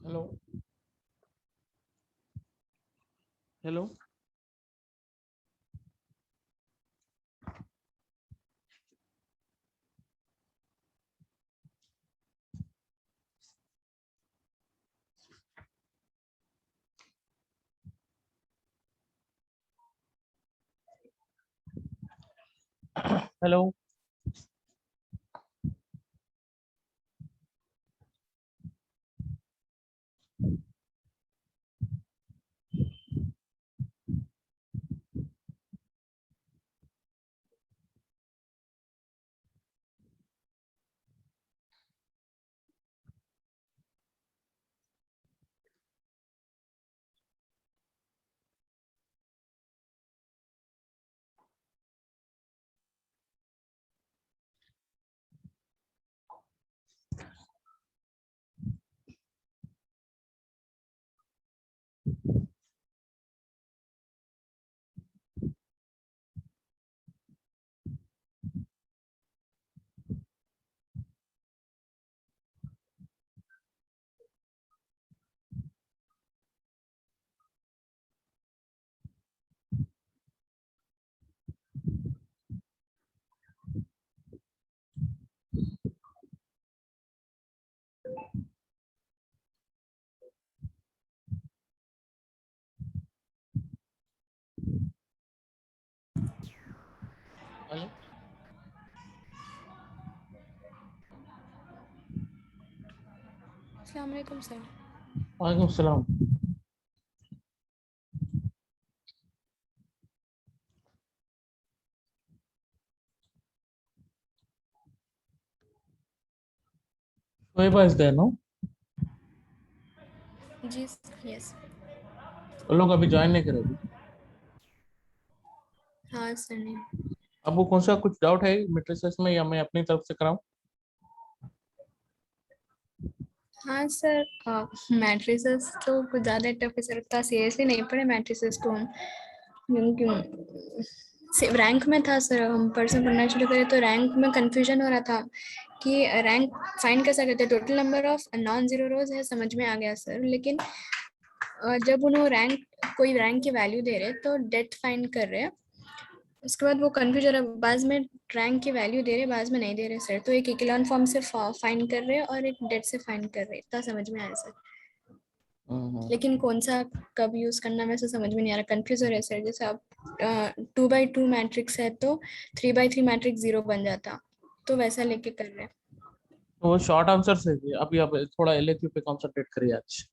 Hello hello. Hello. Hello. अस्सलाम वालेकुम sir. वालेकुम सलाम। Shoaib is there, no? जी यस। वो लोग अभी ज्वाइन नहीं करेंगे। हाँ सर ने। अब वो कौन सा कुछ डाउट है मैट्रिसेस में या मैं अपनी तरफ से कराऊं? हाँ सर, मैट्रिसेस तो कुछ ज़्यादा टफ है सर, उतना सीरियसली नहीं पढ़े मैट्रिसेस तो हम, क्योंकि रैंक में था सर। हम परसों पढ़ना शुरू करे तो रैंक में कंफ्यूजन हो रहा था कि रैंक फाइंड कैसे करते। Total number of non zero रोज है, समझ में आ गया सर, लेकिन जब उन्होंने रैंक कोई रैंक की वैल्यू दे रहे तो डेट फाइंड कर रहे हैं, उसके बाद वो कंफ्यूज हो रहा है। बाद में रैंक की वैल्यू दे रहे, बाद में नहीं दे रहे सर। तो एक इक्लोन फॉर्म से फाइंड कर रहे हैं और एक डेट से फाइंड कर रहे हैं, इतना समझ में आया सर। लेकिन कौन सा कब यूज करना वैसे समझ में नहीं आ रहा, कंफ्यूज हो रहा है सर। जैसे आप 2x2 मैट्रिक्स है तो 3x3 मैट्रिक्स 0 बन जाता, तो वैसा लेके कर रहे हैं। तो वो शॉर्ट आंसर से अभी आप थोड़ा एलएक्यू पे कंसंट्रेट करिए। आज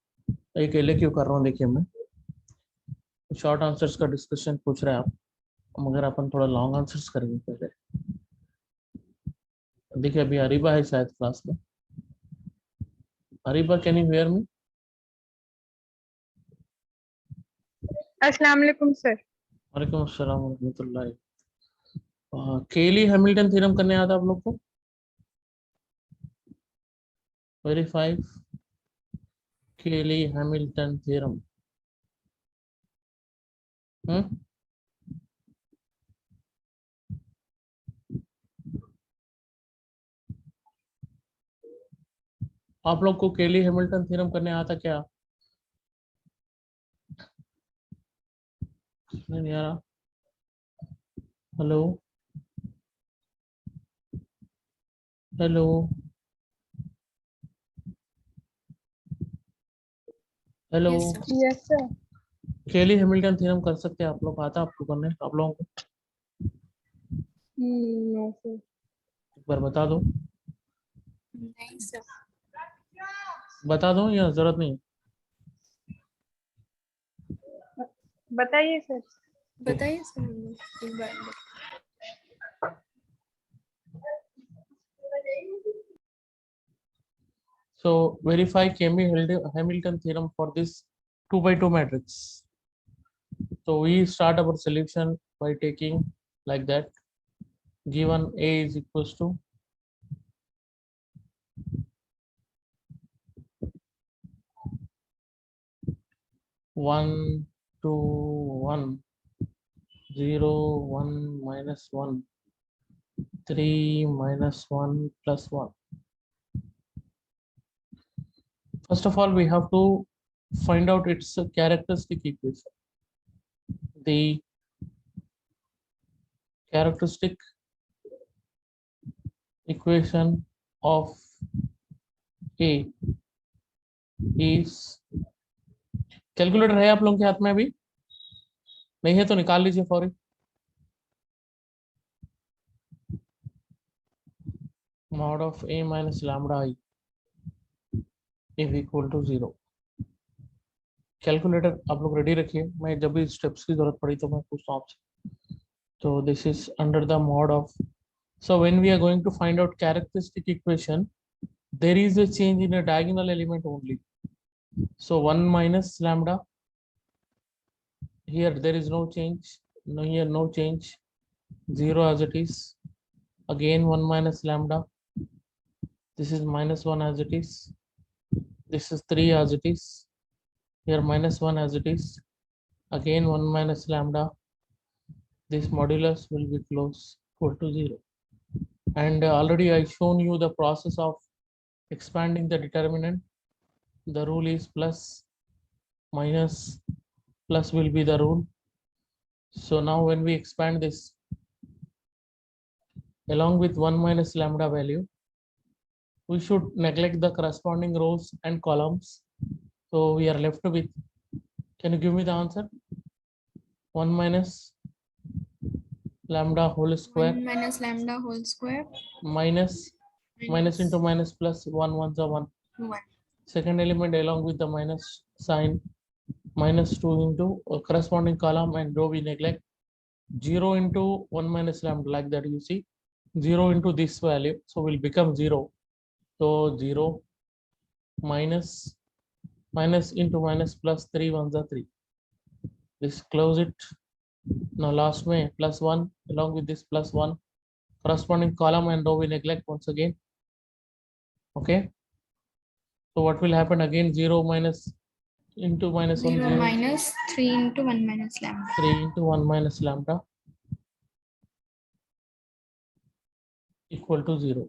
एक एलएक्यू कर रहा हूँ, देखिए मैं शॉर्ट आंसर्स का डिस्कशन पूछ रहे हैं आप, मगर अपन थोड़ा लॉन्ग आंसर्स करेंगे पहले। देखिए अभी अरीबा है शायद क्लास में। Ariba, can you hear me? अस्सलाम वालेकुम सर। वालेकुम अस्सलाम रहमतुल्लाह। केली हैमिल्टन थ्योरम करने आता आप लोग को? वेरीफाई केली हैमिल्टन थ्योरम। हम्म आप लोग को केली हैमिल्टन थ्योरम करने आता क्या? नहीं आ रहा। Hello hello hello. Yes sir. Yes sir. केली हैमिल्टन थ्योरम कर सकते हैं आप लोग? आता आपको करने आप लोगों को? No sir. एक बार बता दो। नहीं सर। बता दो या जरूरत नहीं? बताइए सर। बताइए सर एक बार। So verify Hamilton theorem for this 2 by 2 matrix. So we start our solution by taking like that. Given A is equals to 1 2 1 0 1 minus 1 3 minus 1 plus 1. First of all, we have to find out its characteristic equation. The characteristic equation of A is, calculator है आप लोगों के हाथ में? अभी नहीं है तो निकाल लीजिए फौरी. Mod of A minus lambda I is equal to 0. Calculator आप लोग रेडी रखिए, मैं जब भी स्टेप्स की जरूरत पड़ी तो मैं पूछता हूँ आपसे. तो this is under the mod of. So when we are going to find out characteristic equation, there is a change in a diagonal element only. So 1 minus lambda, here there is no change, no, here no change, 0 as it is. Again 1 minus lambda, this is minus 1 as it is, this is 3 as it is, here minus 1 as it is, again 1 minus lambda, this modulus will be close equal to 0. And already I shown you the process of expanding the determinant. The rule is plus minus, plus will be the rule. So now when we expand this along with 1 minus lambda value, we should neglect the corresponding rows and columns. So we are left with, can you give me the answer? 1 minus lambda whole square 1 minus lambda whole square minus into minus plus 1 1 is 1. 1. Second element along with the minus sign, minus 2 into corresponding column and row we neglect, 0 into 1 minus lambda, like that you see, 0 into this value, so will become 0. So 0 minus into minus plus 3 1s are 3. This close it. Now last way plus 1 along with this plus 1, corresponding column and row we neglect once again. Okay, so what will happen again? 0 minus into minus 1, 0 minus 3 into 1 minus lambda. 3 into 1 minus lambda equal to 0.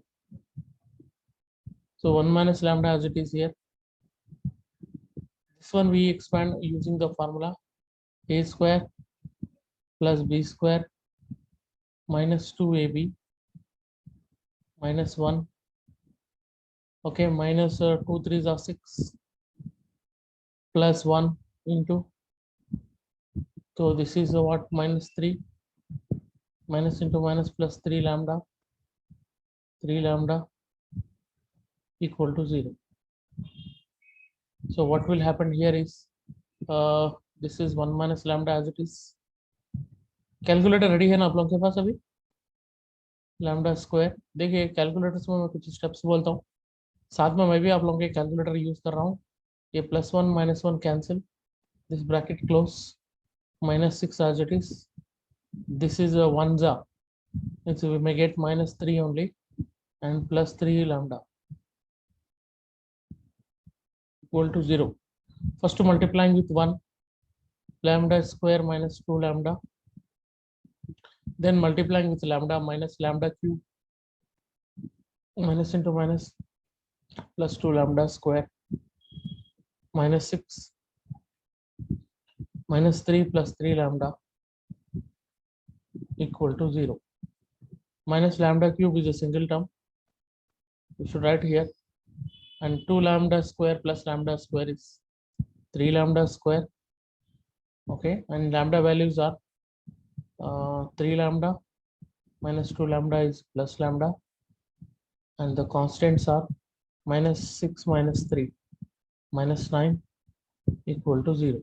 So 1 minus lambda as it is here. This one we expand using the formula a square plus b square minus 2ab minus 1. Okay, minus 2 3s are 6 plus 1 into, so this is what, minus 3, minus into minus plus 3 lambda equal to 0. So what will happen here is this is 1 minus lambda as it is. Calculator ready है ना आप लोगों के पास? अभी lambda square, देखिए calculators में मैं कुछ स्टेप्स बोलता हूँ, साथ में मैं भी आप लोगों के कैलकुलेटर यूज कर रहा हूँ. ये plus 1 minus 1 cancel, this bracket close, minus 6 as it is, this is a 1za, so we may get minus 3 only, and plus 3 lambda equal to 0. First multiplying with 1, lambda square minus 2 lambda, then multiplying with lambda minus lambda cube, minus into minus plus 2 lambda square minus 6 minus 3 plus 3 lambda equal to 0. Minus lambda cube is a single term, we should write here, and 2 lambda square plus lambda square is 3 lambda square. Okay, and lambda values are 3 lambda minus 2 lambda is plus lambda, and the constants are minus 6 minus 3 minus 9 equal to 0.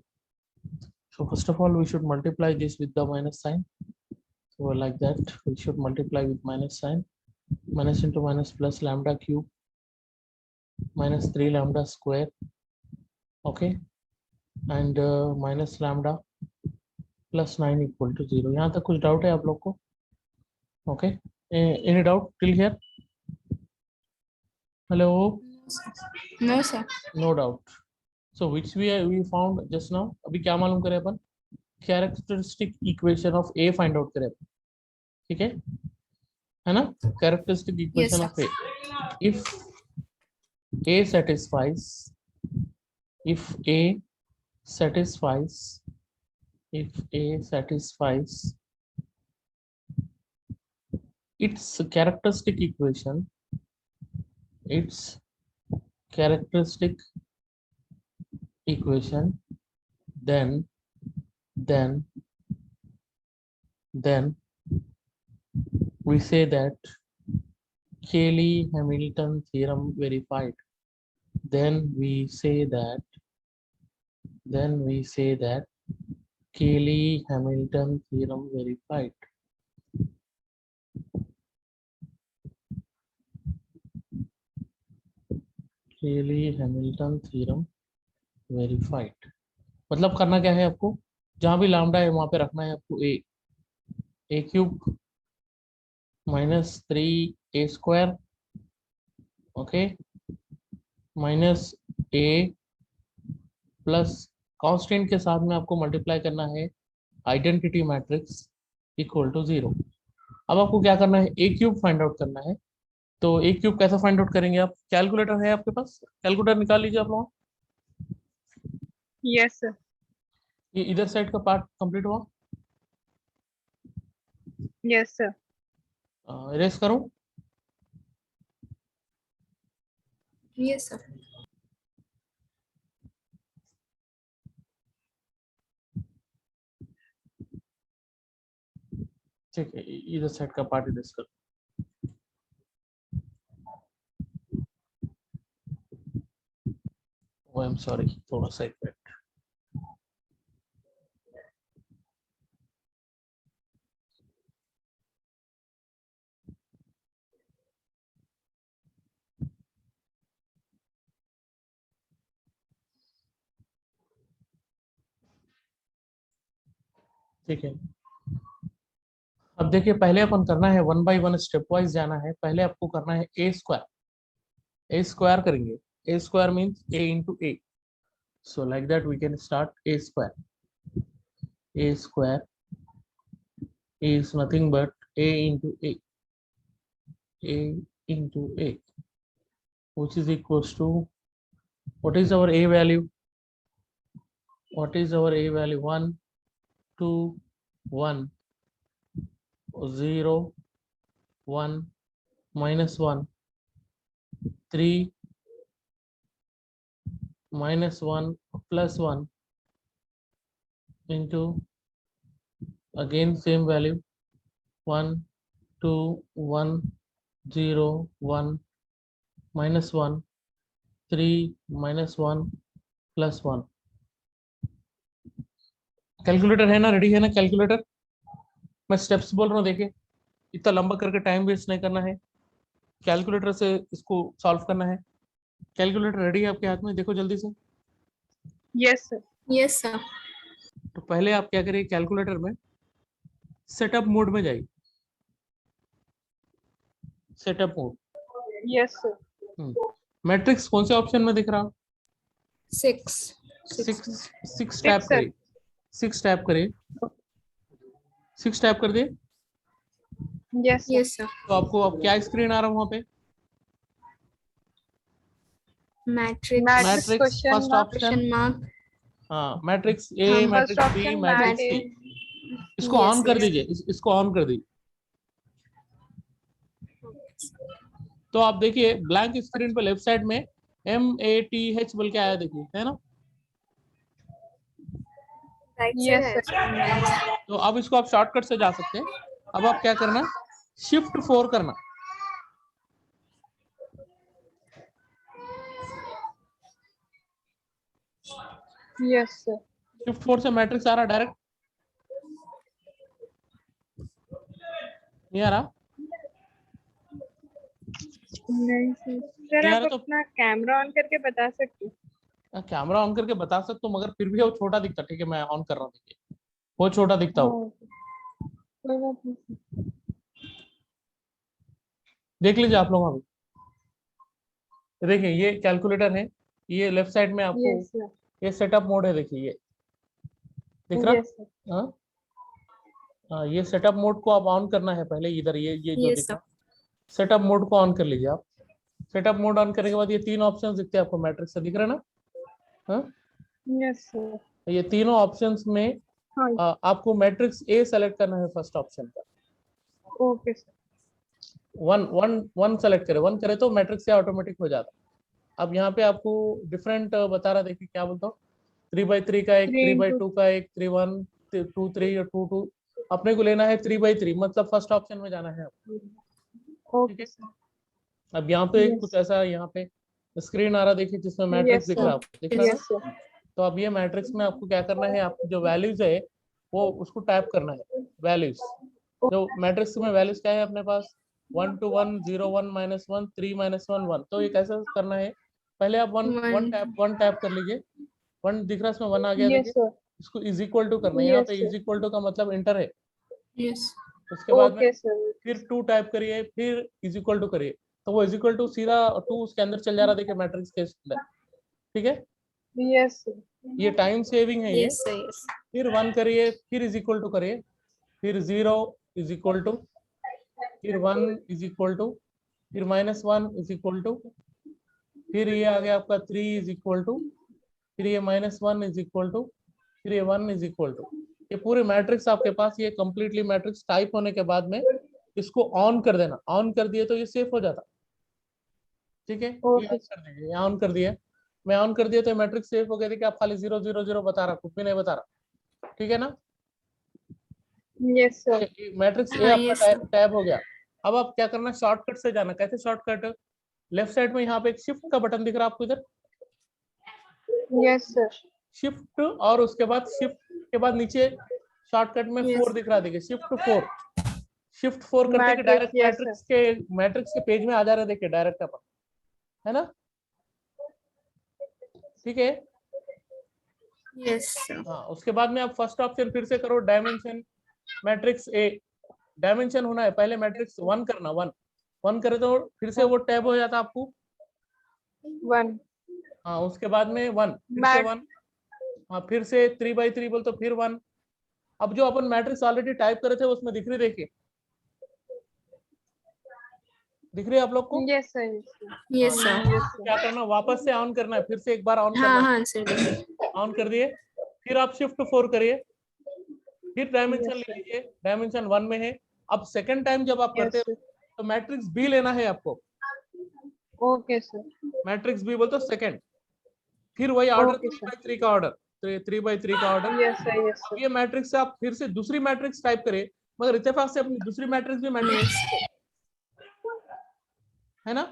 So first of all we should multiply this with the minus sign. So like that we should multiply with minus sign, minus into minus plus lambda cube minus 3 lambda square. Okay, and minus lambda plus 9 equal to 0. यहाँ तक कुछ doubt है आप लोग को? Okay, any doubt till here? Hello? No sir. No doubt. So which we found just now. अभी क्या मालूम करें अपन? Characteristic equation of A find out करें, ठीक है ना? Characteristic equation Yes, of A. If A satisfies if A satisfies its characteristic equation, then we say that Cayley-Hamilton theorem verified. Then we say that Cayley-Hamilton theorem verified. Cayley-Hamilton theorem verified. मतलब करना क्या है आपको, जहां भी lambda है वहां पे रखना है आपको a cube minus 3a² okay minus a plus constant के साथ में आपको मल्टीप्लाई करना है आइडेंटिटी मैट्रिक्स इक्वल टू 0। अब आपको क्या करना है, a क्यूब फाइंड आउट करना है। तो a क्यूब कैसे फाइंड आउट करेंगे आप, कैलकुलेटर है आपके पास, कैलकुलेटर निकाल लीजिए आप लोग। Yes sir. ये इधर साइड का पार्ट कंप्लीट हुआ, यस सर। इरेज करूं? Yes sir. ठीक है, इधर साइड का पार्ट इरेज कर। आई एम सॉरी, थोड़ा सा एक मिनट। ठीक है, अब देखिए पहले अपन करना है 1 बाय 1 स्टेप वाइज जाना है। पहले आपको करना है a स्क्वायर करेंगे। a square means a into a, so like that we can start a square is nothing but a into a which is equals to, what is our a value, 1 2 1 0 1 minus 1 3 minus 1 plus 1 into again same value 1 2 1 0 1 minus 1 3 minus 1 plus 1। Calculator है ना, ready है ना calculator? मैं steps बोल रहा हूँ, देखिए इतना लंबा करके टाइम वेस्ट नहीं करना है, कैलकुलेटर से इसको सॉल्व करना है। कैलकुलेटर रेडी है आपके हाथ में, देखो जल्दी से। Yes sir. Yes sir. तो पहले आप क्या करिए, कैलकुलेटर में सेटअप मोड में जाइए, setup mode. Yes sir. Matrix कौन से ऑप्शन में दिख रहा? 6 टैप करिए, 6 टैप करिए, 6 टैप कर दिए। Yes yes sir. तो आपको अब क्या स्क्रीन आ रहा है वहां पे? Matrix first option, question mark. हाँ मैट्रिक्स ए, हाँ, matrix first B, option, matrix C. Matrix. इसको ऑन कर दीजिए, इसको ऑन कर दीजिए। तो आप देखिए ब्लैंक स्क्रीन पे लेफ्ट साइड में MATH बोल के आया, देखिए है ना? Yes sir. तो अब इसको आप शॉर्टकट से जा सकते हैं। अब आप क्या करना, Shift 4 करना। Yes sir. Shift 4 से मैट्रिक्स आ रहा डायरेक्ट, नहीं आ रहा? नहीं सर, नहीं आ आप रहा तो अपना कैमरा ऑन करके बता सकते हो? कैमरा ऑन करके बता सकता हूँ, मगर फिर भी वो छोटा दिखता। ठीक है, मैं ऑन कर रहा हूँ, देखिए वो छोटा दिखता हो, कोई बात नहीं। देख लीजिए आप लोग। अभी देखिए ये कैलकुलेटर है, ये लेफ्ट साइड में आपको यस सर। ये सेटअप मोड है, देखिए ये दिख रहा? Yes sir. हाँ, ये सेटअप मोड को आप ऑन करना है पहले। इधर ये जो Yes, दिख रहा, सेटअप मोड को ऑन कर लीजिए आप। सेटअप मोड ऑन करने के बाद ये 3 ऑप्शन दिखते हैं आपको, मैट्रिक्स से दिख रहा है ना? हाँ यस सर। ये तीनों ऑप्शंस में हाँ आपको मैट्रिक्स ए सेलेक्ट करना है फर्स्ट ऑप्शन का। Okay sir. One one one select करे, वन करे तो मैट्रिक्स से ऑटोमेटिक हो जाता। अब यहाँ पे आपको डिफरेंट बता रहा, देखिए क्या बोलता हूँ, 3/3 का एक, 3 into 3/2 का एक, 3/1, 2/3 और 2/2। अपने को लेना है 3/3, मतलब फर्स्ट ऑप्शन में जाना है आपको। ठीक ओके है, सर। अब यहाँ पे Yes. कुछ ऐसा यहाँ पे स्क्रीन आ रहा, देखिए जिसमें मैट्रिक्स Yes दिख sir. रहा है आपको, दिख रहा है ना? Yes sir. तो अब ये मैट्रिक्स में आपको क्या करना है, आपको जो वैल्यूज है वो उसको टाइप करना है, वैल्यूज। जो मैट्रिक्स में वैल्यूज क्या है अपने पास, 1 to 1, 0 1 -1 3 -1 1। तो ये कैसे करना है, पहले आप वन टैप कर लीजिए, वन दिख रहा है इसमें, वन आ गया यस देखिए, सर। इसको इज इक्वल टू करना है। यहाँ पे Yes, sir. Is equal to का मतलब इंटर है। यस उसके बाद में ओके सर। फिर 2 टाइप करिए, फिर इज इक्वल टू करिए, तो वो इज इक्वल टू सीधा 2 उसके अंदर चल जा रहा, देखिए मैट्रिक्स के अंदर। ठीक है, यस सर। ये टाइम सेविंग है ये। यस सर यस फिर 1 करिए, फिर इज इक्वल टू करिए, फिर 0 इज इक्वल टू, फिर 1 इज इक्वल टू, फिर -1 इज इक्वल टू, फिर ये आ गया आपका 3 इज इक्वल टू, फिर ये -1 इज इक्वल टू, फिर ये 1 इज इक्वल टू। ये पूरे मैट्रिक्स आपके पास, ये कंप्लीटली मैट्रिक्स टाइप होने के बाद में इसको ऑन कर देना। ऑन कर दिए तो ये सेफ हो जाता। ठीक है, ये ओके ऑन कर दीजिए, ये ऑन कर दिया, मैं ऑन कर दिया तो मैट्रिक्स सेफ हो गया। देखिए आप खाली 0 0 0 बता रहा, कुछ भी नहीं बता रहा। ठीक है ना, यस सर। मैट्रिक्स ए हाँ, आपका yes, sir. टैब हो गया। अब आप क्या करना, शॉर्टकट से जाना। कैसे शॉर्टकट, लेफ्ट साइड में यहाँ पे एक शिफ्ट का बटन दिख रहा है आपको इधर, यस सर। शिफ्ट, और उसके बाद शिफ्ट के बाद नीचे शॉर्टकट में Yes. 4 दिख रहा है, देखिए शिफ्ट 4। शिफ्ट 4 करते कि Matrix, डायरेक्ट yes, मैट्रिक्स के पेज में आ जा रहा है, देखिए डायरेक्ट अपन, है ना? ठीक है, यस सर हाँ। उसके बाद में आप फर्स्ट ऑप्शन फिर से करो, डायमेंशन मैट्रिक्स ए, डायमेंशन होना है पहले, मैट्रिक्स 1 करना, 1 करे तो फिर से वो टैब हो जाता आपको। 1. हाँ, उसके बाद में 1, फिर से 1, हाँ, फिर से 3/3 बोल तो फिर 1। अब जो अपन मैट्रिक्स ऑलरेडी टाइप करे थे उसमें दिख रही, देखिए दिख रही है आप लोग को? Yes sir. यस सर क्या करना, वापस से ऑन करना है, फिर से एक बार ऑन हाँ करना है। हाँ सर ऑन कर दिए, फिर आप शिफ्ट 4 करिए, फिर डायमेंशन Yes, ले sir. लीजिए, डायमेंशन 1 में है। अब सेकंड टाइम जब आप करते Yes हो sir. तो मैट्रिक्स बी लेना है आपको, Okay sir. मैट्रिक्स बी बोल तो सेकंड, फिर वही ऑर्डर Okay, sir. 3/3 का ऑर्डर, 3/3 का ऑर्डर। Yes sir. Yes अब sir. ये मैट्रिक्स आप फिर से दूसरी मैट्रिक्स टाइप करिए, मगर इत्तेफाक से अपनी दूसरी मैट्रिक्स भी मैट्रिक्स है ना,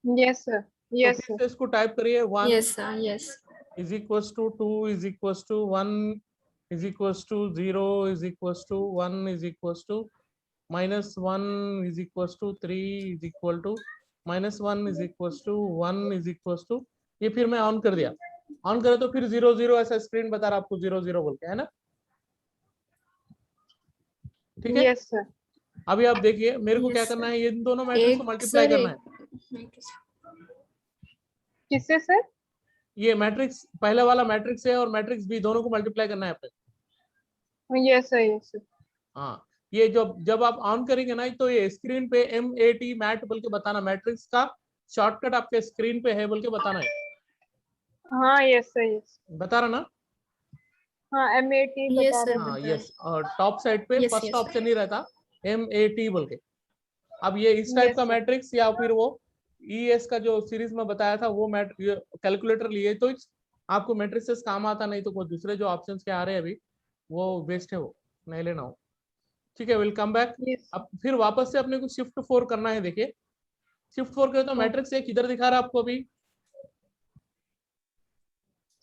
Yes sir. तो Yes फिर sir. से इसको टाइप करिए, 1 yes sir yes is equals to 2 is equals to 1 is equals to 0 is equals to 1 is equals to -1 is equals to 3 is equal to -1 is equals to 1 is equals to, ये फिर मैं on कर दिया। On करे तो फिर 0 0 ऐसा screen बता रहा आपको, 0 0 बोल के, है ना? ठीक है, Yes sir. अभी आप देखिए मेरे को Yes, क्या sir. करना है, ये दोनों मैट्रिक्स को मल्टीप्लाई करना है। किससे सर? ये मैट्रिक्स पहले वाला मैट्रिक्स है और मैट्रिक्स बी, दोनों को मल्टीप्लाई करना है आपको। Yes sir. Yes sir. हाँ, ये जब आप ऑन करेंगे ना तो ये स्क्रीन पे MAT मैट बोल के बताना, मैट्रिक्स का शॉर्टकट आपके स्क्रीन पे है बोल के बताना है। हाँ yes sir. Yes. बता रहा ना? हाँ MAT Yes, बता sir. रहे हाँ हैं। यस, और टॉप साइड पे Yes, फर्स्ट yes. ऑप्शन ही रहता MAT बोल के। अब ये इस टाइप Yes, का sir. मैट्रिक्स या फिर वो ES का जो सीरीज में बताया था वो कैलकुलेटर लिए तो आपको मैट्रिक्सेस काम आता, नहीं तो कोई दूसरे जो ऑप्शंस के आ रहे हैं अभी वो वेस्ट है, वो नहीं लेना हो। ठीक है, विल कम बैक। Yes. अब फिर वापस से अपने को शिफ्ट 4 करना है, देखिए शिफ्ट 4 करे तो मैट्रिक्स एक इधर दिखा रहा है आपको, अभी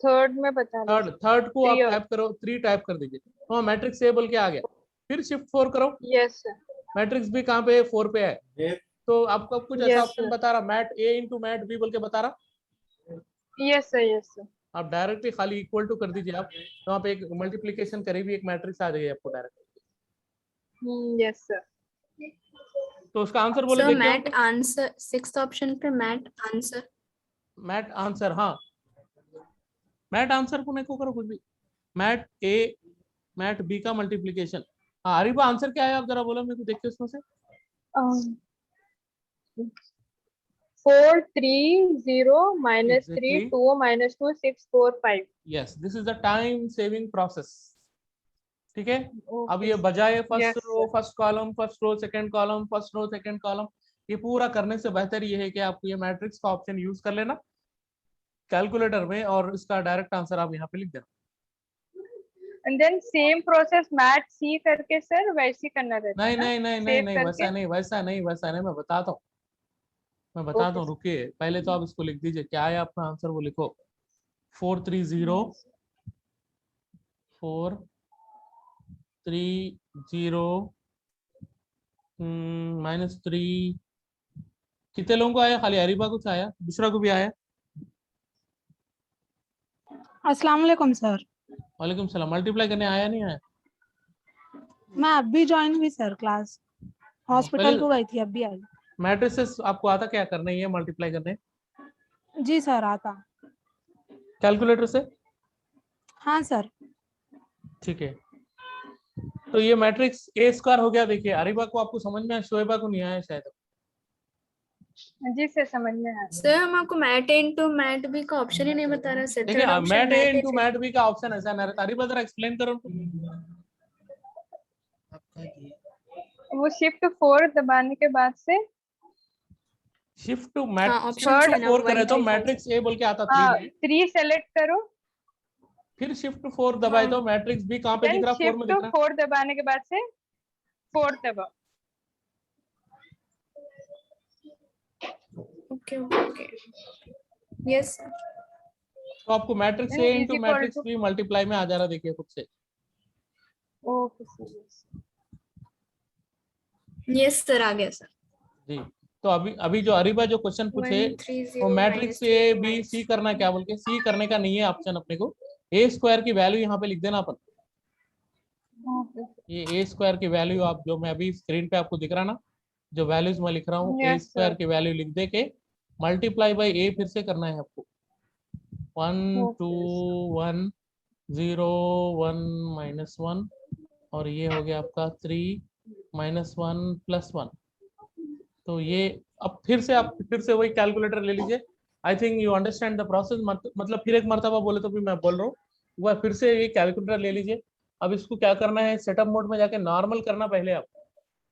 थर्ड में बता रहे हैं। थर्ड को आप 3 और- टाइप करो, 3 टाइप कर दीजिए, तो मैट्रिक्स ए बोल के आ गया। फिर शिफ्ट 4 करो, Yes sir. मैट्रिक्स बी कहाँ पे है, 4 पे है। तो आपको अब कुछ ऐसा Yes, ऑप्शन sir. बता रहा, mat A into mat B बोल के बता रहा, Yes sir. Yes sir. आप डायरेक्टली खाली इक्वल टू कर दीजिए आप, तो वहाँ पे एक मल्टीप्लीकेशन करी भी एक मैट्रिक्स आ जाएगी आपको डायरेक्ट। Yes sir. तो उसका आंसर बोले, सर देखिए मैट आंसर, सिक्स्थ ऑप्शन पे मैट आंसर। मैट आंसर, हाँ मैट आंसर को नहीं को करो कुछ भी, मैट ए मैट बी का मल्टीप्लीकेशन। हाँ अरिबा, आंसर क्या है आप जरा बोलो मेरे को, देखिए उसमें से। 4 3 0 minus 3 Exactly. 2 minus 2 6 4 5. Yes, this is the time saving process. ठीक है, अब Okay, ये बजाय first yes, row first column first row second column first row second column, ये पूरा करने से बेहतर ये है कि आपको ये मैट्रिक्स का ऑप्शन यूज कर लेना कैलकुलेटर में और इसका डायरेक्ट आंसर आप यहाँ पे लिख देना। and then same process mat C करके सर वैसे ही करना रहता है नहीं ना? नहीं नहीं नहीं Save नहीं, वैसा करके? नहीं वैसा नहीं वैसा नहीं, मैं बताता हूँ मैं बताता Okay, हूँ, रुकिए पहले तो आप इसको लिख दीजिए, क्या है आपका आंसर वो लिखो 430 430 -3, कितने लोगों को आया? खाली अरीबा कुछ आया, दूसरा को भी आया? अस्सलाम वालेकुम सर। वालेकुम सलाम। मल्टीप्लाई करने आया नहीं आया? मैं अभी ज्वाइन हुई सर क्लास, हॉस्पिटल पहले को गई थी, अभी आई। मैट्रिसेस आपको आता क्या करना ही है मल्टीप्लाई करने? जी सर आता। कैलकुलेटर से? हाँ सर। ठीक है, तो ये मैट्रिक्स ए स्क्वायर हो गया। देखिए अरीबा को आपको समझ में आया, शोएबा को नहीं आया शायद। जी सर समझ में आया। सर हम आपको mat A into mat B का ऑप्शन ही नहीं बता रहा सर। देखिए third option mat A mat into A. Mat B का ऑप्शन ऐसा ना रहता। अरीबा जरा एक्सप्लेन करो उनको। वो शिफ्ट 4 दबाने के बाद से शिफ्ट टू मैट हाँ ऑप्शन Third है ना 4 करे 1 तो 3 5। मैट्रिक्स ए बोल के आता 3 हाँ में, 3 सेलेक्ट करो, फिर शिफ्ट 4 दबाए तो मैट्रिक्स बी कहाँ पे दिख देन रहा? 4 में शिफ्ट दिख रहा। 4 दबाने के बाद से 4 दबाओ। Okay okay yes sir. तो आपको matrix Then A is into equal matrix to B multiply में आ जा रहा, देखिए खुद से। Okay sir. यस सर आ गया सर। जी, तो अभी जो अरीबा जो क्वेश्चन पूछे 1 3 वो 0 matrix A -3 B C minus करना, क्या बोल के सी करने का नहीं है ऑप्शन अपने को। ए स्क्वायर की वैल्यू यहाँ पे लिख देना अपन। ये ए स्क्वायर की वैल्यू आप जो मैं अभी स्क्रीन पे आपको दिख रहा ना, जो वैल्यूज मैं लिख रहा हूँ, ए Yes, स्क्वायर sir. की वैल्यू लिख दे के मल्टीप्लाई बाई ए फिर से करना है आपको। 1 2 1 0 1 -1 और ये हो गया आपका 3 -1 +1। तो ये अब फिर से आप फिर से वही कैलकुलेटर ले लीजिए। I think you understand the process. मतलब फिर एक मर्तबा बोले तो भी मैं बोल रहा हूँ, वह फिर से ये कैलकुलेटर ले लीजिए। अब इसको क्या करना है, सेटअप मोड में जाके नॉर्मल करना। पहले आप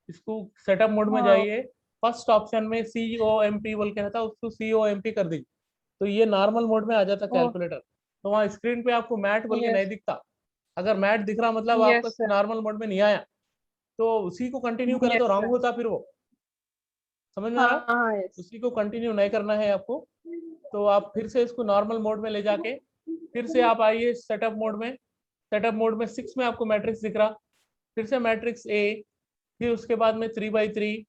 इसको सेटअप मोड में जाइए, फर्स्ट ऑप्शन में COMP बोल के रहता है, उसको COMP कर दीजिए, तो ये नॉर्मल मोड में आ जाता कैलकुलेटर। तो वहाँ स्क्रीन पे आपको मैट बोल के नहीं दिखता। अगर मैट दिख रहा मतलब Yes, आपका sir. नॉर्मल मोड में नहीं आया, तो उसी को कंटिन्यू करे तो Yes, रॉन्ग sir. होता फिर वो। समझ में आ रहा? हाँ yes. उसी को कंटिन्यू नहीं करना है आपको। तो आप फिर से इसको नॉर्मल मोड में ले जाके फिर से आप आइए सेटअप मोड में। सेटअप मोड में 6 में आपको मैट्रिक्स दिख रहा, फिर से मैट्रिक्स ए, फिर उसके बाद में 3/3।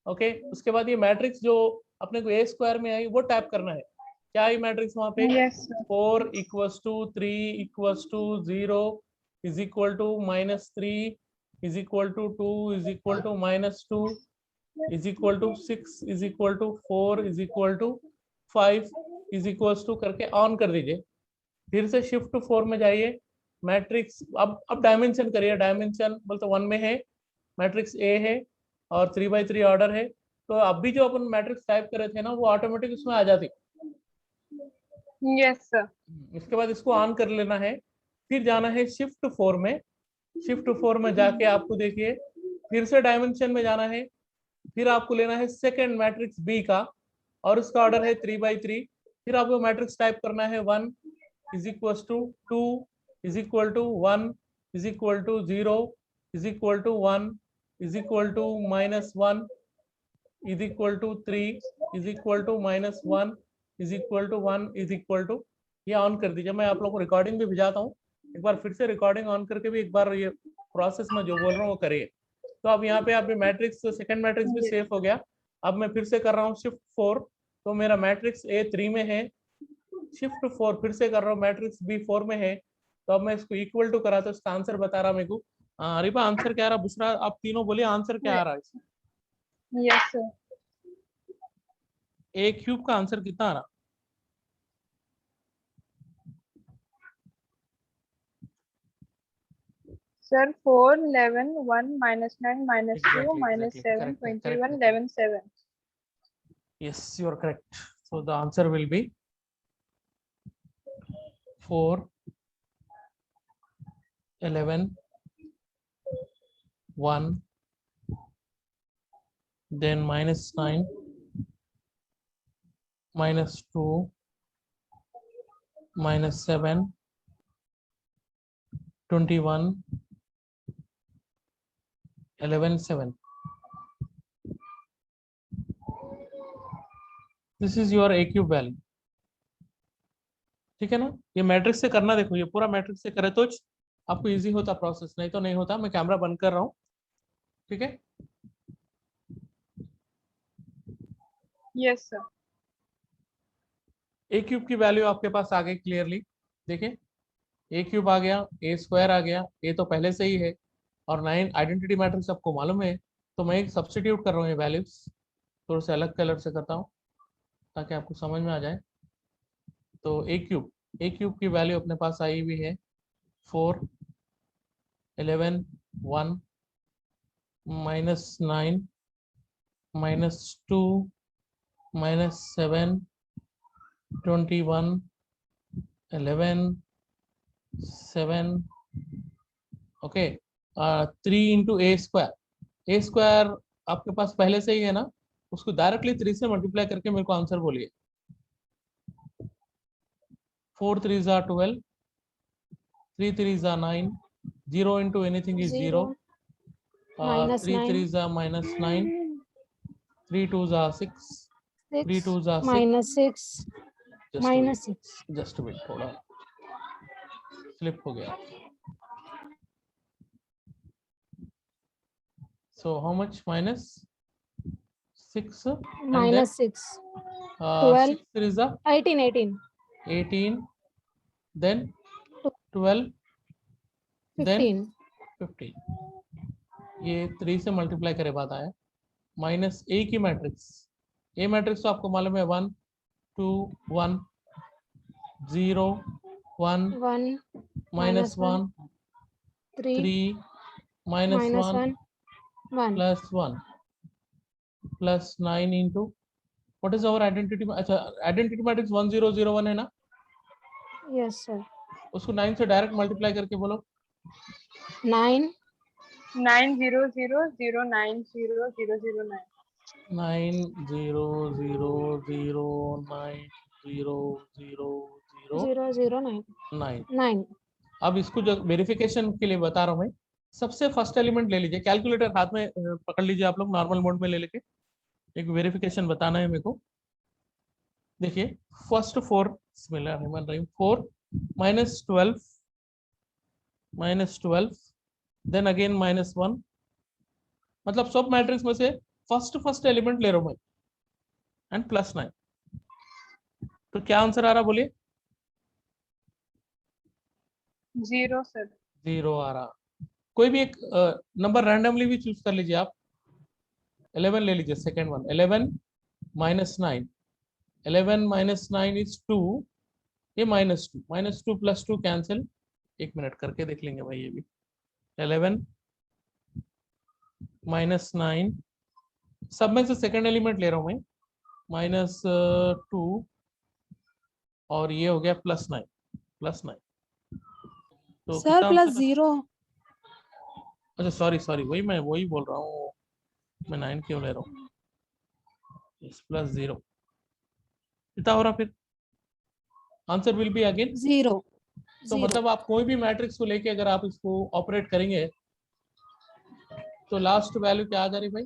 ओके, उसके बाद ये मैट्रिक्स जो अपने को ए स्क्वायर में आई वो टाइप करना है। क्या आई मैट्रिक्स वहां पे? Yes, sir. 4 = 3 = 0 is equal to -3 is equal to 2 is equal to -2 is equal to 6 is equal to 4 is equal to 5 is equal to करके ऑन कर दीजिए। फिर से शिफ्ट 4 में जाइए, मैट्रिक्स अब डायमेंशन करिए। डायमेंशन बोलते 1 में है, मैट्रिक्स ए है और 3/3 ऑर्डर है। तो अब भी जो अपन मैट्रिक्स टाइप करे थे ना वो ऑटोमेटिक उसमें आ जाती। Yes, sir. इसके बाद इसको ऑन कर लेना है, फिर जाना है शिफ्ट 4 में। शिफ्ट 4 में जाके आपको देखिए फिर से डायमेंशन में जाना है, फिर आपको लेना है सेकेंड मैट्रिक्स बी का और उसका ऑर्डर है 3/3। फिर आपको मैट्रिक्स टाइप करना है 1 is equal to 2 is equal to 1 is equal to 0 is equal to 1 is equal to -1 is equal to 3 is equal to -1 is equal to 1 is equal to. ये on कर दीजिए। मैं आप लोगों को रिकॉर्डिंग भी भिजाता हूँ, एक बार फिर से रिकॉर्डिंग ऑन करके भी एक बार ये प्रोसेस में जो बोल रहा हूँ वो करिए। तो अब यहाँ पे आप मैट्रिक्स सेकंड मैट्रिक्स भी सेफ हो गया। अब मैं फिर से कर रहा हूँ शिफ्ट 4, तो मेरा मैट्रिक्स ए 3 में है। शिफ्ट 4 फिर से कर रहा हूँ, मैट्रिक्स बी 4 में है। तो अब मैं इसको इक्वल टू करा तो इसका आंसर बता रहा मेरे को। अरिबा आंसर क्या आ रहा? बुशरा आप तीनों बोलिए आंसर क्या आ रहा है? Yes, sir. ए क्यूब का आंसर कितना आ रहा? Sir, 4 11 1 -9 -2 Exactly, -7 correct, 21 correct. 11 7. Yes, you are correct. So the answer will be 4, 11, 1, then -9, -2, -7, 21, 11, 7. This is your a cube value. ठीक है ना? ये मैट्रिक्स से करना, देखो ये पूरा मैट्रिक्स से करे तो आपको इजी होता प्रोसेस, नहीं तो नहीं होता। मैं कैमरा बंद कर रहा हूँ, ठीक है? Yes sir. ए क्यूब की वैल्यू आपके पास आ गई क्लियरली। देखिए ए क्यूब आ गया, ए स्क्वायर आ गया, ए तो पहले से ही है, और 9 आइडेंटिटी मैट्रिक्स आपको मालूम है। तो मैं एक सब्स्टिट्यूट कर रहा हूँ ये वैल्यूज, थोड़े से अलग कलर से करता हूँ ताकि आपको समझ में आ जाए। तो ए क्यूब की वैल्यू अपने पास आई हुई है 4, 11, 1, -9, -2, -7, 21, 11, 7, ओके। 3 इंटू ए स्क्वायर। ए स्क्वायर आपके पास पहले से ही है ना, उसको डायरेक्टली 3 से मल्टीप्लाई करके मेरे को आंसर बोलिए। 4 3s are 12, 3 3s are 9, 0 into anything is 0, 3 3s are -9, 3 2s are 6, 3 2s are 6, just wait, थोड़ा स्लिप हो गया। So how much? -6, -6, 6 3s are 18, 18, then 12, then 15। ये 3 से मल्टीप्लाई करे बात आया। माइनस ए की मैट्रिक्स, ए मैट्रिक्स तो आपको मालूम है 1 2 1 0 1 1, -1 3, 3 -1 1, +1 +9 into what is our identity? अच्छा, आइडेंटिटी मैट्रिक्स 1 0 0 1 है ना? yes sir, उसको 9 से डायरेक्ट मल्टीप्लाई करके बोलो। 9, 9 0 0 0 9 0 0 0 9। 9 0 0 0 9 0 0 0 0 0 9, 9। 9, अब इसको जो वेरिफिकेशन के लिए बता रहा हूँ मैं, सबसे फर्स्ट एलिमेंट ले लीजिए, कैलकुलेटर हाथ में पकड़ लीजिए आप लोग, नॉर्मल मोड में ले लेके एक वेरिफिकेशन बताना है मेरे को। देखिए फर्स्ट 4 बिस्मिल्लाहिर्रहमानिर्रहीम 4 -12 देन अगेन -1, मतलब सब मैट्रिक्स में से फर्स्ट एलिमेंट ले रहा हूं मैं, एंड +9। तो क्या आंसर आ रहा बोलिए? 0 सर। 0 आ रहा। कोई भी एक नंबर रैंडमली भी चूज कर लीजिए आप। 11 ले लीजिए, सेकेंड वन 11 -9, 11 -9 इज 2, ये -2 + 2 कैंसिल। एक मिनट करके देख लेंगे भाई ये भी। 11 -9, सब में से सेकेंड एलिमेंट ले रहा हूं मैं, -2 और ये हो गया +9 तो sir कितना plus आंसर? 0, अच्छा सॉरी वही मैं वही बोल रहा हूँ, मैं 9 क्यों ले रहा हूँ? +0 कितना हो रहा फिर? आंसर विल बी अगेन 0, तो मतलब आप कोई भी मैट्रिक्स को लेके अगर आप इसको ऑपरेट करेंगे तो लास्ट वैल्यू क्या आ जा रही भाई?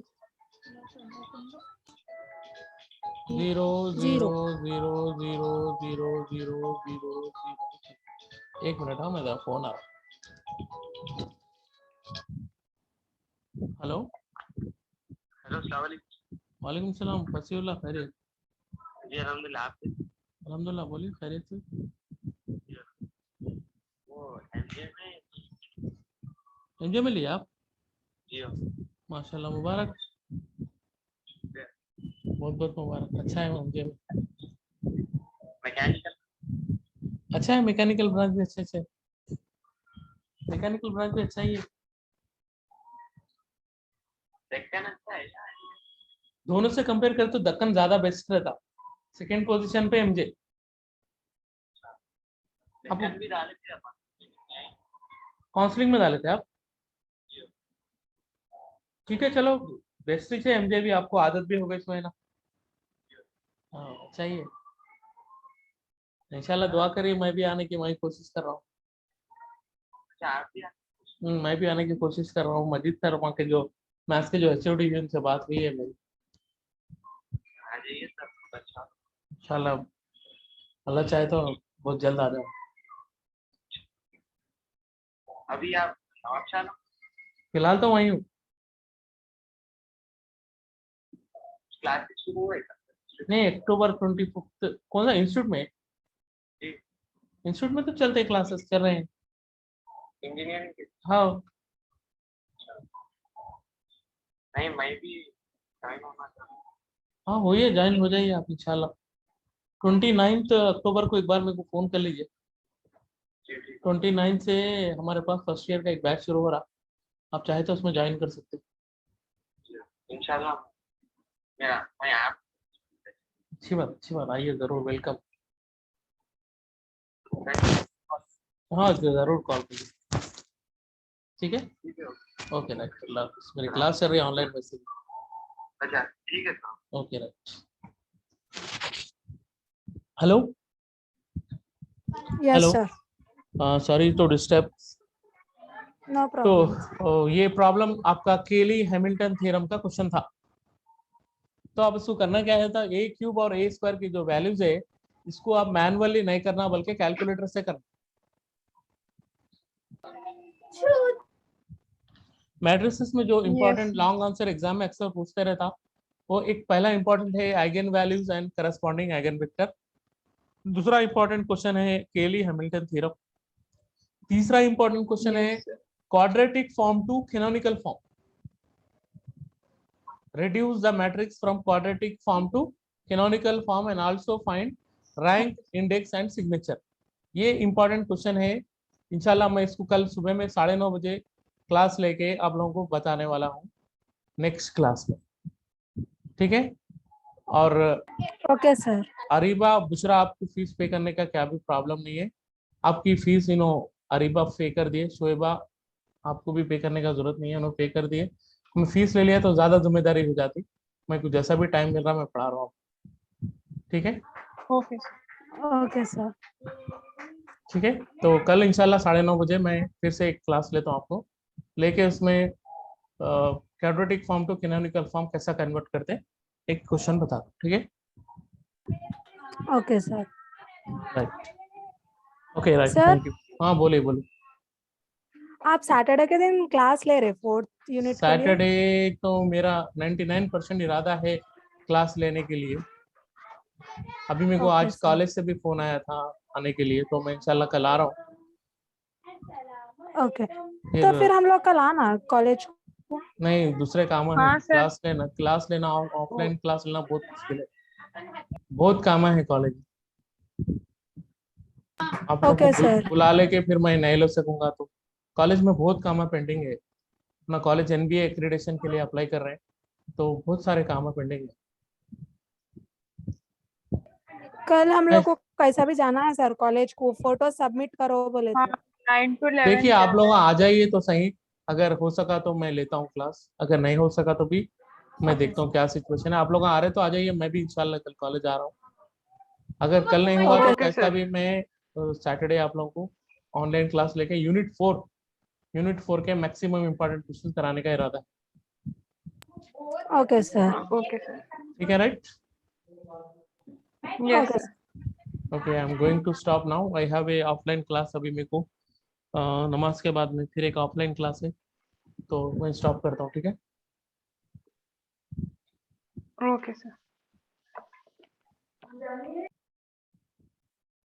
0 0 0 0 0 0 0 0। एक मिनट, हाँ मेरा फोन आ रहा। हेलो अस्सलाम वालेकुम। वालेकुम सलाम, फसीउल्लाह, खैरियत? जी अल्हम्दुलिल्लाह। आप? अल्हम्दुलिल्लाह, बोलिए खैरियत से। वो एमजे में लिया आप? जी हाँ। माशाल्लाह, मुबारक, बहुत बहुत मुबारक। अच्छा है एमजे में, मैकेनिकल। अच्छा है। मैकेनिकल ब्रांच भी अच्छा है, मैकेनिकल ब्रांच भी अच्छा ही है। सेक्शन अच्छा है। दोनों से कंपेयर करें तो दक्कन ज्यादा बेस्ट रहता। सेकेंड पोजीशन पे एमजे। डेक्कन भी डाले थे अपन। काउंसलिंग में डाले थे आप? ठीक है चलो, बेस्ट ही है एमजे भी, आपको आदत भी हो गई इसमें ना। हाँ चाहिए। इंशाल्लाह दुआ करिए, मैं भी आने की वही कोशिश कर रहा हूँ। अच्छा आप भी मैं भी आने की कोशिश कर रहा हूँ। मजीद सर वहाँ के जो मैथ्स के जो एचओडी है उनसे बात हुई है मेरी। आ जाइए सर। अच्छा इंशाल्लाह अल्लाह चाहे तो बहुत जल्द आ जाओ। अभी आप नवाबशाह हो? फिलहाल तो वहीं हूँ। क्लासेस शुरू हुए क्या? नहीं, अक्टूबर 25 कौन सा इंस्टीट्यूट में? जी। इंस्टीट्यूट में तो चलते क्लासेस चल रहे हैं। इंजीनियरिंग के? हाँ नहीं मैं भी ज्वाइन होना चाहता हूँ। हाँ, होइए ज्वाइन हो जाइए आप इंशाल्लाह। 29 अक्टूबर को एक बार मेरे को फोन कर लीजिए। जी ठीक 29 से हमारे पास फर्स्ट ईयर का एक बैच शुरू हो रहा, आप चाहे तो उसमें ज्वाइन कर सकते हो। है। इंशाल्लाह मैं आप अच्छी बात, आइए जरूर, वेलकम। हाँ जरूर कॉल कीजिए। ठीक है, ठीक है। ओके राइट, अल्लाह हाफिज़। मेरी क्लास चल रही है ऑनलाइन वैसे। अच्छा ठीक है sir. Okay right. Hello Yes, hello, sir. Sorry to disturb. No तो problem. ये प्रॉब्लम आपका केली हैमिल्टन थ्योरम का क्वेश्चन था। तो अब इसको करना क्या है था, ए क्यूब और ए स्क्वायर की जो वैल्यूज है इसको आप मैनुअली नहीं करना बल्कि कैलकुलेटर से करना। मैट्रिसेस में जो इंपॉर्टेंट लॉन्ग आंसर एग्जाम में अक्सर पूछते रहता, वो एक पहला इंपॉर्टेंट है eigen values and corresponding eigen vector. दूसरा इंपॉर्टेंट क्वेश्चन है केली हैमिल्टन थ्योरम। तीसरा इंपॉर्टेंट क्वेश्चन है Yes, sir. Quadratic form to canonical form. Reduce the matrix from quadratic form to canonical form and also find rank, index and signature. ये important question है। इंशाल्लाह मैं इसको कल सुबह में 9:30 बजे क्लास लेके आप लोगों को बताने वाला हूँ नेक्स्ट क्लास में। ठीक है, और Okay, sir. अरीबा बुशरा, आपको फीस पे करने का क्या भी प्रॉब्लम नहीं है। आपकी फीस इन्हों अरीबा पे कर दिए, शोएबा आपको भी पे करने का जरूरत नहीं है, उन्होंने पे कर दिए। मैं फीस ले लिया तो ज्यादा जिम्मेदारी हो जाती। मैं कुछ जैसा भी टाइम मिल रहा मैं पढ़ा रहा हूँ। ठीक है Okay, sir. Okay, sir. ठीक है, तो कल इंशाल्लाह 9:30 बजे मैं फिर से एक क्लास लेता हूँ आपको लेके, उसमें quadratic form to canonical form कैसा कन्वर्ट करते हैं एक क्वेश्चन बता दो। ठीक है Okay, sir. Right, okay right, Sir, thank you. हाँ बोलिए बोलिए। आप सैटरडे के दिन क्लास ले रहे 4th यूनिट के लिए? सैटरडे तो मेरा 99% इरादा है क्लास लेने के लिए। अभी मेरे को Okay, आज sir. कॉलेज से भी फोन आया था आने के लिए, तो मैं इंशाल्लाह कल आ रहा हूँ। Okay. फिर तो फिर हम लोग कल आना कॉलेज। नहीं, दूसरे काम है, हाँ सर। क्लास लेना ऑफलाइन क्लास लेना बहुत मुश्किल है, बहुत काम है कॉलेज। आप लोग Okay, को sir. बुला लेके फिर मैं नहीं ले सकूंगा, तो कॉलेज में बहुत काम पेंडिंग है। अपना कॉलेज एनबीए एक्रेडिटेशन के लिए अप्लाई कर रहे हैं, तो बहुत सारे काम पेंडिंग है। कल हम लोग को कैसा भी जाना है सर कॉलेज को, फोटो सबमिट करो बोले हाँ थे। 9 to 11 देखिए आप लोग जाना है। आ जाइए तो सही, अगर हो सका तो मैं लेता हूँ क्लास, अगर नहीं हो सका तो भी मैं देखता हूँ क्या सिचुएशन है। आप लोग आ रहे तो आ जाइए, मैं भी इंशाल्लाह कल कॉलेज आ रहा हूँ। अगर कल नहीं हुआ तो Okay, कैसा sir. भी मैं सैटरडे आप लोगों को ऑनलाइन क्लास लेके यूनिट 4 के मैक्सिमम इंपॉर्टेंट क्वेश्चन कराने का इरादा है। Okay, sir. Okay, sir. ठीक है right, Yes, Okay, sir. Okay I am going to stop now. I have a offline class, अभी मेरे को नमाज के बाद में फिर एक ऑफलाइन क्लास है, तो मैं स्टॉप करता हूँ। ठीक है। Okay, sir.